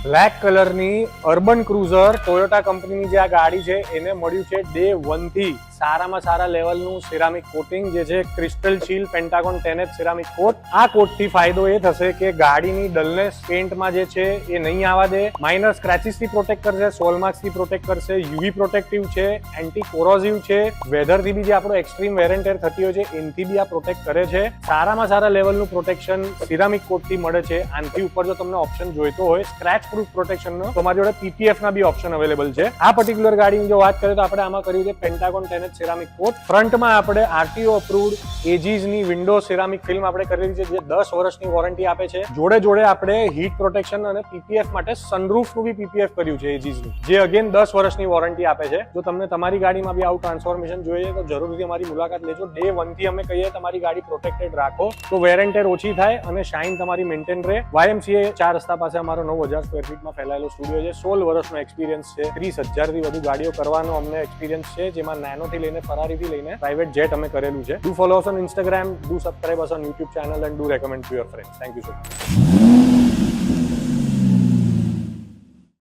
Black કલરની urban cruiser Toyota કંપનીની જે આ ગાડી છે એને મળ્યું છે ડે 1 થી સારામાં સારા લેવલનું સિરામિક કોટિંગ જે છે ક્રિસ્ટલ શીલ પેન્ટાગોન 10H સિરામિક કોટ. આ કોટથી ફાયદો એ થશે કે ગાડીની ડલનેસ પેન્ટમાં જે છે એ નહીં આવવા દે. માઇનર સ્ક્રેચીસથી પ્રોટેક્ટ કરશે, સોલ માર્ક્સથી પ્રોટેક્ટ કરશે, યુવી પ્રોટેક્ટિવ છે, એન્ટી કોરોઝિવ છે, વેધરથી બી જે આપણો એક્સ્ટ્રીમ વેર એન્ડ ટેર થતી હોય છે એનથી બી આ પ્રોટેક્ટ કરે છે. સારામાં સારા લેવલનું પ્રોટેક્શન સિરામિક કોટથી મળે છે. આનાથી ઉપર જો તમને ઓપ્શન જોઈતો હોય સ્ક્રેચ પ્રૂફ પ્રોટેક્શનનો તો મારી જોડે PPF ના બી ઓપ્શન અવેલેબલ છે. આ પર્ટિક્યુલર ગાડીની જો વાત કરીએ તો આપણે આમાં કર્યું છે પેન્ટાગોન 10H સિરામિક કોટ. ફ્રન્ટમાં આપણે RTO અપ્રુવ્ડ એજીસ ની વિન્ડો સિરામિક ફિલ્મ આપણે કરેલી છે જે 10 વર્ષની વોરંટી આપે છે. જોડે જોડે આપણે હીટ પ્રોટેક્શન અને PPF માટે સનરૂફ નું બી PPF કર્યું છે એજીસ નું, જે અગેન 10 વર્ષની વોરંટી આપે છે. જો તમને તમારી ગાડીમાં બી આવું ટ્રાન્સફોર્મેશન જોઈએ તો જરૂરથી અમારી મુલાકાત લેજો. ડે 1 થી અમે કહીએ તમારી ગાડી પ્રોટેક્ટેડ રાખો તો વેર એન્ડ ટેર ઓછી થાય અને શાઇન તમારી મેન્ટેન રહે. YMCA 4 રસ્તા પાસે અમારો 9000 સ્ક્વેર ફીટમાં ફેલાયેલો સ્ટુડિયો છે. 16 વર્ષનો એક્સપિરિયન્સ છે. 30,000 થી વધુ ગાડીઓ કરવાનો અમને એક્સપિરિયન્સ છે, જેમાં નાનોથી લઈને ફરારીથી લઈને પ્રાઇવેટ જેટ અમે કરેલું છે. Do follow us on Instagram, do subscribe us on YouTube channel and do recommend to your friends. Thank you so much.